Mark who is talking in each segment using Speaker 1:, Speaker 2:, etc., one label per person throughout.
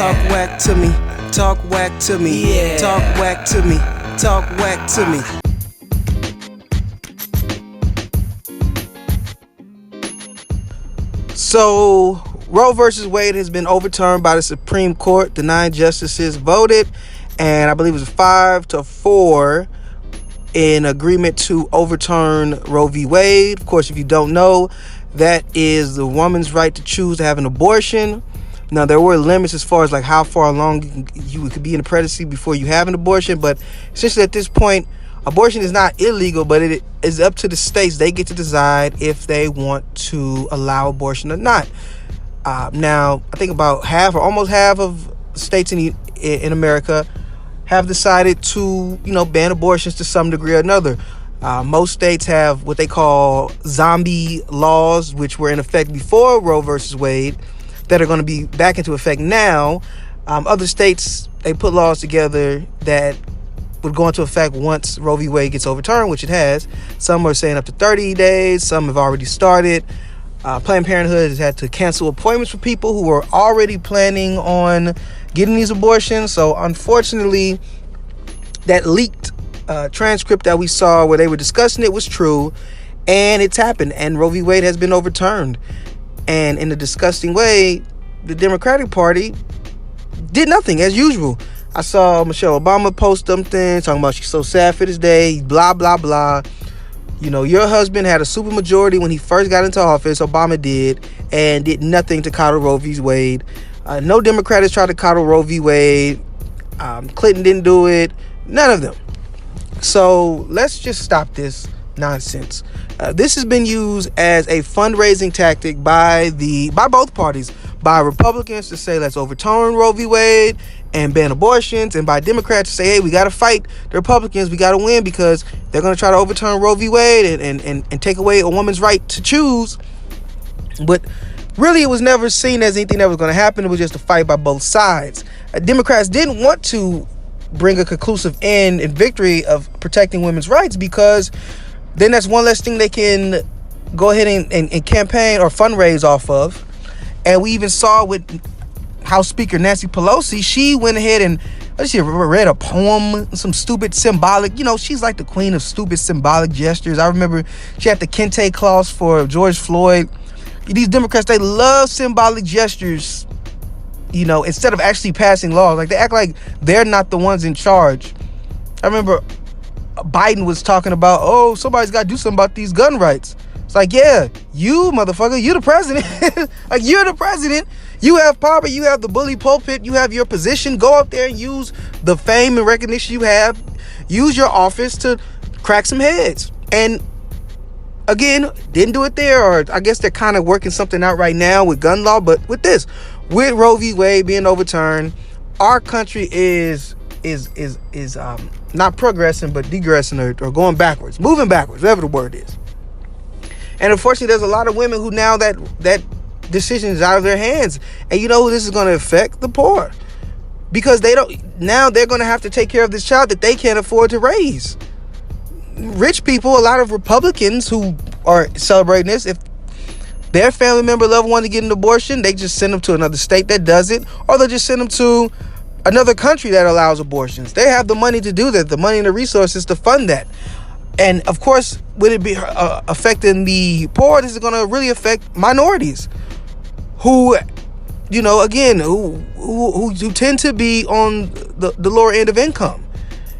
Speaker 1: Talk whack to me. Talk whack to me.
Speaker 2: Yeah.
Speaker 1: Talk whack to me. Talk whack to me. So, Roe versus Wade has been overturned by the Supreme Court. The 9 justices voted, and I believe it was 5-4 in agreement to overturn Roe V Wade. Of course, if you don't know, that is the woman's right to choose to have an abortion. Now, there were limits as far as like how far along you could be in the pregnancy before you have an abortion, but essentially at this point, abortion is not illegal, but it is up to the states. They get to decide if they want to allow abortion or not. Now, I think about half or almost half of states in America have decided to, ban abortions to some degree or another. Most states have what they call zombie laws, which were in effect before Roe versus Wade, that are going to be back into effect now. Other states, they put laws together that would go into effect once Roe v. Wade gets overturned, which it has. Some are saying up to 30 days. Some have already started. Planned Parenthood has had to cancel appointments for people who were already planning on getting these abortions. So unfortunately, that leaked transcript that we saw where they were discussing it was true, and it's happened, and Roe v. Wade has been overturned. And in a disgusting way, the Democratic Party did nothing as usual. I saw Michelle Obama post something talking about she's so sad for this day, blah, blah, blah. Your husband had a supermajority when he first got into office, Obama did, and did nothing to coddle Roe v. Wade. No Democrat has tried to coddle Roe v. Wade. Clinton didn't do it. None of them. So let's just stop this nonsense. This has been used as a fundraising tactic by both parties, by Republicans to say let's overturn Roe v. Wade and ban abortions, and by Democrats to say, hey, we got to fight the Republicans, we got to win because they're going to try to overturn Roe v. Wade and take away a woman's right to choose. But really, it was never seen as anything that was going to happen. It was just a fight by both sides. Democrats didn't want to bring a conclusive end and victory of protecting women's rights, because then that's one less thing they can go ahead and campaign or fundraise off of. And we even saw with House Speaker Nancy Pelosi, she went ahead and she read a poem, some stupid symbolic, she's like the queen of stupid symbolic gestures. I remember she had the kente clause for George Floyd. These Democrats, they love symbolic gestures, instead of actually passing laws. Like, they act like they're not the ones in charge. I remember Biden was talking about, somebody's got to do something about these gun rights. It's like, yeah, you motherfucker, you're the president. Like, you're the president. You have power. You have the bully pulpit. You have your position. Go out there and use the fame and recognition you have. Use your office to crack some heads. And again, didn't do it there, or I guess they're kind of working something out right now with gun law. But with with Roe v. Wade being overturned, our country is not progressing, but degressing or going backwards, moving backwards, whatever the word is. And unfortunately, there's a lot of women who now that decision is out of their hands. And you know who this is going to affect? The poor. Because they're going to have to take care of this child that they can't afford to raise. Rich people, a lot of Republicans who are celebrating this, if their family member, loved one to get an abortion, they just send them to another state that does it, or they'll just send them to another country that allows abortions. They have the money to do that, the money and the resources to fund that. And of course, would it be affecting the poor? This is going to really affect minorities who, again, who tend to be on the lower end of income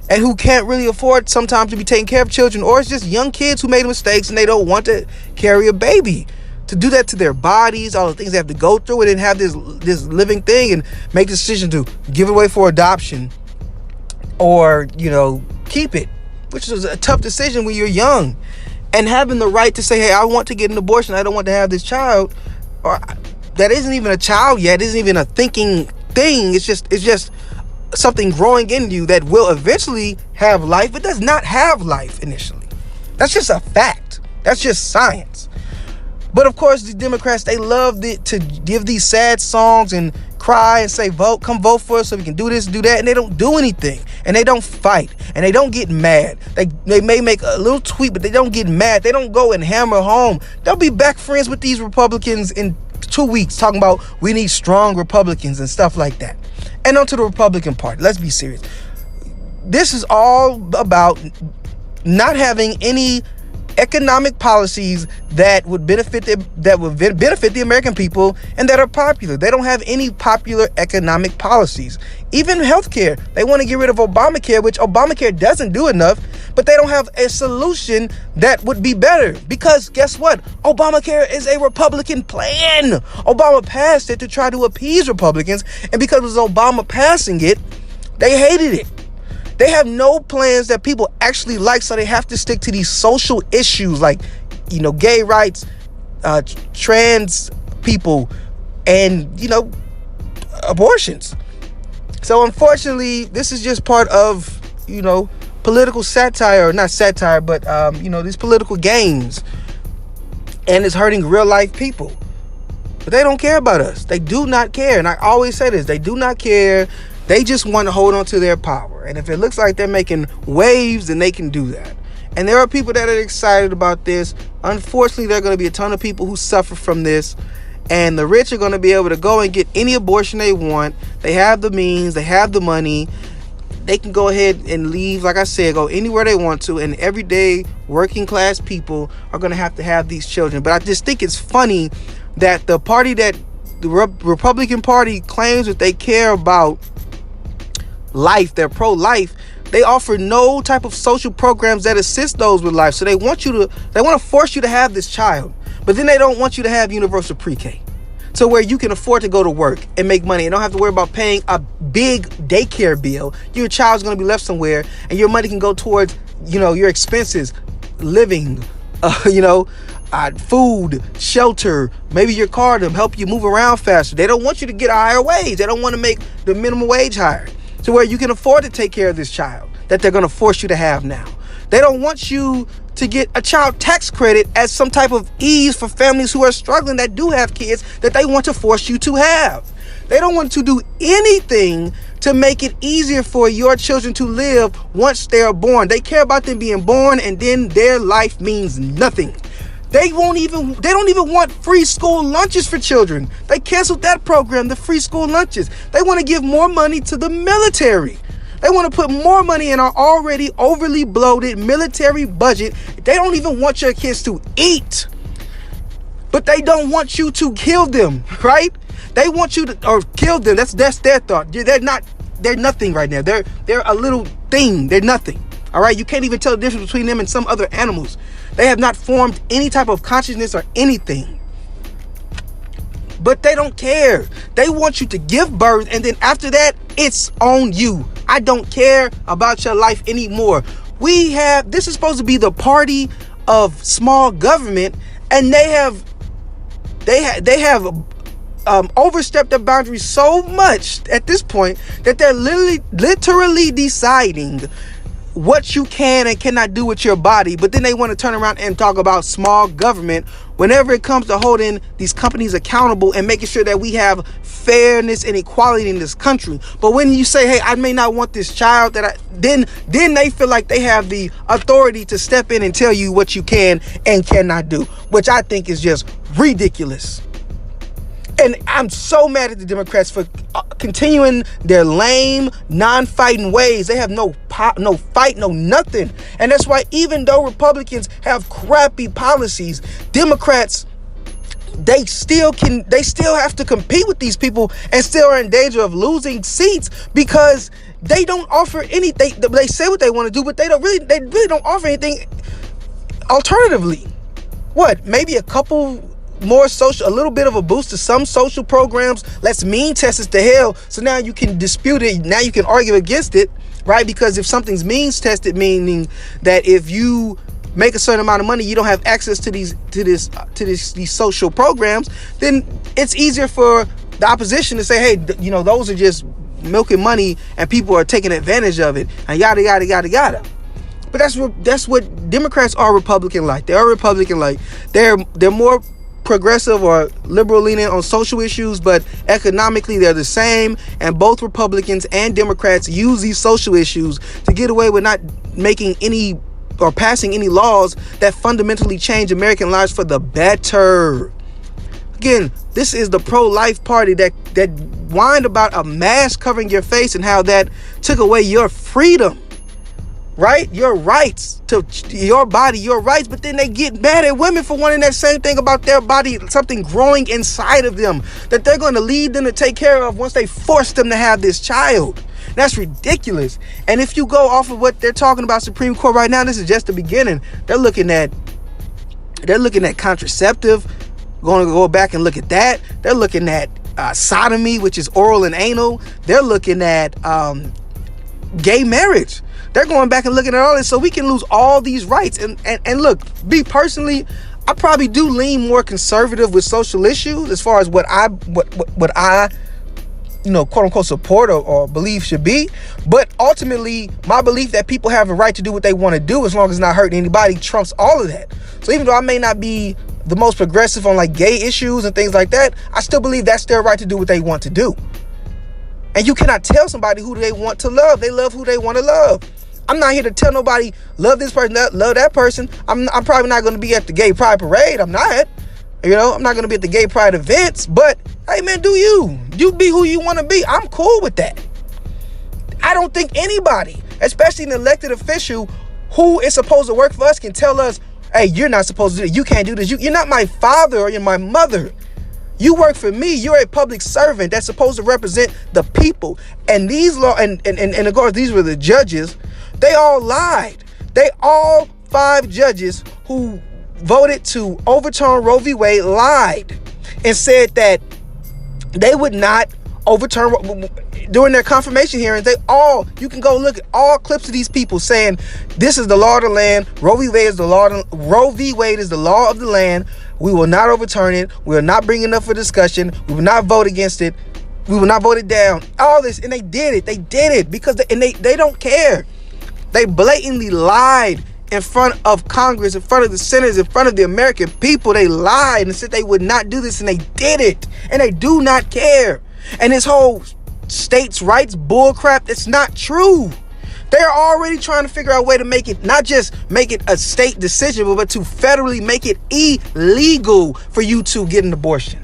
Speaker 1: and who can't really afford sometimes to be taking care of children, or it's just young kids who made mistakes and they don't want to carry a baby. To do that to their bodies, all the things they have to go through, and then have this living thing and make the decision to give it away for adoption or, keep it, which is a tough decision when you're young. And having the right to say, hey, I want to get an abortion, I don't want to have this child, or that isn't even a child yet, isn't even a thinking thing. It's just something growing in you that will eventually have life. It does not have life initially. That's just a fact. That's just science. But of course, the Democrats, they love to give these sad songs and cry and say, come vote for us so we can do this, do that. And they don't do anything. And they don't fight. And they don't get mad. They may make a little tweet, but they don't get mad. They don't go and hammer home. They'll be back friends with these Republicans in 2 weeks talking about we need strong Republicans and stuff like that. And onto the Republican Party. Let's be serious. This is all about not having any economic policies that would benefit the American people and that are popular. They don't have any popular economic policies. Even healthcare, they want to get rid of Obamacare, which Obamacare doesn't do enough, but they don't have a solution that would be better. Because guess what? Obamacare is a Republican plan. Obama passed it to try to appease Republicans, and because it was Obama passing it, they hated it. They have no plans that people actually like, so they have to stick to these social issues like, gay rights, trans people, and, abortions. So unfortunately, this is just part of, political satire, or not satire, but, these political games. And it's hurting real life people. But they don't care about us. They do not care. And I always say this, they do not care. They just want to hold on to their power. And if it looks like they're making waves, then they can do that. And there are people that are excited about this. Unfortunately, there are going to be a ton of people who suffer from this. And the rich are going to be able to go and get any abortion they want. They have the means. They have the money. They can go ahead and leave, like I said, go anywhere they want to. And everyday working class people are going to have these children. But I just think it's funny that the Republican Party claims that they care about life, they're pro-life, they offer no type of social programs that assist those with life. So they want to force you to have this child, but then they don't want you to have universal pre-K, to where you can afford to go to work and make money and don't have to worry about paying a big daycare bill. Your child's going to be left somewhere, and your money can go towards, your expenses, living, food, shelter, maybe your car to help you move around faster. They don't want you to get a higher wage. They don't want to make the minimum wage higher, to where you can afford to take care of this child that they're going to force you to have now. They don't want you to get a child tax credit as some type of ease for families who are struggling that do have kids that they want to force you to have. They don't want to do anything to make it easier for your children to live once they are born. They care about them being born, and then their life means nothing. They don't even want free school lunches for children. They canceled that program, the free school lunches. They want to give more money to the military. They want to put more money in our already overly bloated military budget. They don't even want your kids to eat. But they don't want you to kill them, right? They want you to, or kill them. That's their thought. They're nothing right now. They're a little thing. They're nothing. All right? You can't even tell the difference between them and some other animals. They have not formed any type of consciousness or anything. But they don't care. They want you to give birth, and then after that, it's on you. I don't care about your life anymore. This is supposed to be the party of small government, and they have overstepped their boundaries so much at this point that they're literally deciding what you can and cannot do with your body. But then they want to turn around and talk about small government whenever it comes to holding these companies accountable and making sure that we have fairness and equality in this country. But when you say, hey, I may not want this child, then they feel like they have the authority to step in and tell you what you can and cannot do, which I think is just ridiculous. And I'm so mad at the Democrats for continuing their lame, non-fighting ways. They have no fight, no nothing. And that's why even though Republicans have crappy policies, Democrats, they still have to compete with these people and still are in danger of losing seats because they don't offer anything. They say what they want to do, but they really don't offer anything alternatively. What? Maybe a couple more social, a little bit of a boost to some social programs. Let's mean test it to hell. So now you can dispute it. Now you can argue against it, right? Because if something's means tested, meaning that if you make a certain amount of money, you don't have access to these social programs, then it's easier for the opposition to say, hey, those are just milking money and people are taking advantage of it and yada, yada, yada, yada. But that's what Democrats are Republican like. They are Republican like. They're more progressive or liberal leaning on social issues, but economically they're the same. And both Republicans and Democrats use these social issues to get away with not making any or passing any laws that fundamentally change American lives for the better. Again, this is the pro-life party that whined about a mask covering your face and how that took away your freedom, right? Your rights to your body, your rights. But then they get mad at women for wanting that same thing about their body, something growing inside of them that they're going to lead them to take care of once they force them to have this child. That's ridiculous. And if you go off of what they're talking about Supreme Court right now, this is just the beginning. They're looking at contraceptive. Going to go back and look at that. They're looking at sodomy, which is oral and anal. They're looking at gay marriage. They're going back and looking at all this so we can lose all these rights. And look, me personally, I probably do lean more conservative with social issues as far as what I quote unquote support or believe should be. But ultimately, my belief that people have a right to do what they want to do as long as it's not hurting anybody trumps all of that. So even though I may not be the most progressive on like gay issues and things like that, I still believe that's their right to do what they want to do. And you cannot tell somebody who they want to love. They love who they want to love. I'm not here to tell nobody love this person, love that person. I'm probably not going to be at the gay pride parade. I'm not. I'm not going to be at the gay pride events. But hey man, do you be who you want to be. I'm cool with that. I don't think anybody, especially an elected official who is supposed to work for us, can tell us, hey, you're not supposed to do it. You can't do this. You're not my father or you're my mother. You work for me. You're a public servant that's supposed to represent the people. And these law and of course these were the judges. They all lied. All 5 judges who voted to overturn Roe V Wade lied and said that they would not overturn during their confirmation hearings. You can go look at all clips of these people saying this is the law of the land. Roe v. Wade is the law. Roe v. Wade is the law of the land. We will not overturn it. We will not bring it up for discussion. We will not vote against it. We will not vote it down. All this, and they did it. They did it because they don't care. They blatantly lied in front of Congress, in front of the senators, in front of the American people. They lied and said they would not do this, and they did it. And they do not care. And this whole states' rights bullcrap, it's not true. They're already trying to figure out a way to make it, not just make it a state decision, but to federally make it illegal for you to get an abortion.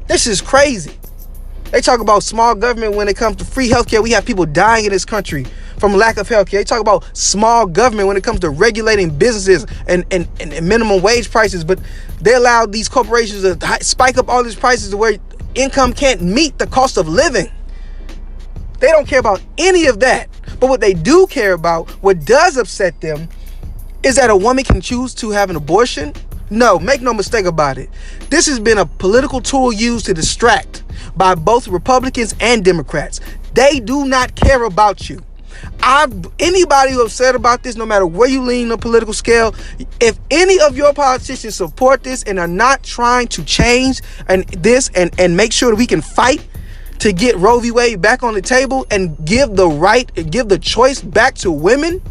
Speaker 1: This is crazy. They talk about small government when it comes to free healthcare. We have people dying in this country from lack of healthcare. They talk about small government when it comes to regulating businesses and minimum wage prices, but they allow these corporations to spike up all these prices to where income can't meet the cost of living. They don't care about any of that. But what they do care about, what does upset them, is that a woman can choose to have an abortion. No, make no mistake about it. This has been a political tool used to distract by both Republicans and Democrats. They do not care about you. Anybody who upset about this, no matter where you lean on the political scale, if any of your politicians support this and are not trying to change and make sure that we can fight to get Roe v. Wade back on the table and give the choice back to women,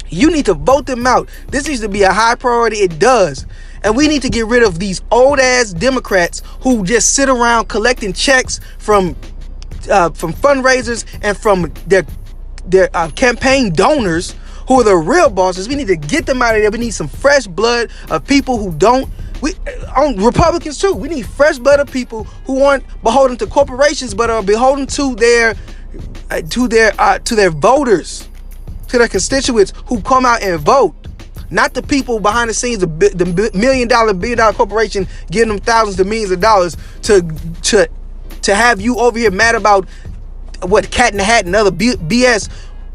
Speaker 1: you need to vote them out. This needs to be a high priority. It does. And we need to get rid of these old ass Democrats who just sit around collecting checks from fundraisers and from their campaign donors who are the real bosses. We need to get them out of there. We need some fresh blood of people who don't. On Republicans too. We need fresh blood of people who aren't beholden to corporations, but are beholden to their voters, to their constituents who come out and vote. Not the people behind the scenes, the billion dollar corporation giving them thousands of millions of dollars to have you over here mad about what Cat in the Hat and other BS,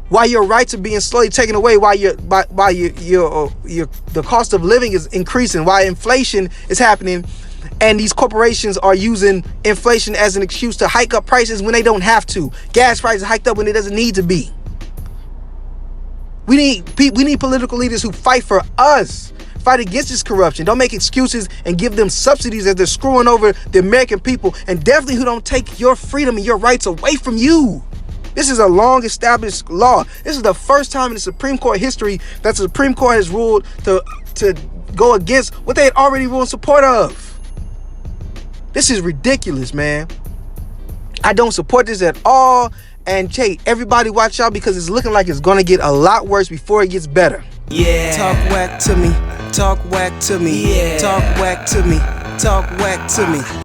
Speaker 1: while your rights are being slowly taken away, while the cost of living is increasing, while inflation is happening, and these corporations are using inflation as an excuse to hike up prices when they don't have to. Gas prices hiked up when it doesn't need to be. We need political leaders who fight for us, fight against this corruption. Don't make excuses and give them subsidies as they're screwing over the American people, and definitely who don't take your freedom and your rights away from you. This is a long established law. This is the first time in the Supreme Court history that the Supreme Court has ruled to go against what they had already ruled in support of. This is ridiculous, man. I don't support this at all. And hey, everybody watch out, because it's looking like it's going to get a lot worse before it gets better.
Speaker 2: Yeah.
Speaker 1: Talk whack to me. Talk whack to me.
Speaker 2: Yeah.
Speaker 1: Talk whack to me. Talk whack to me.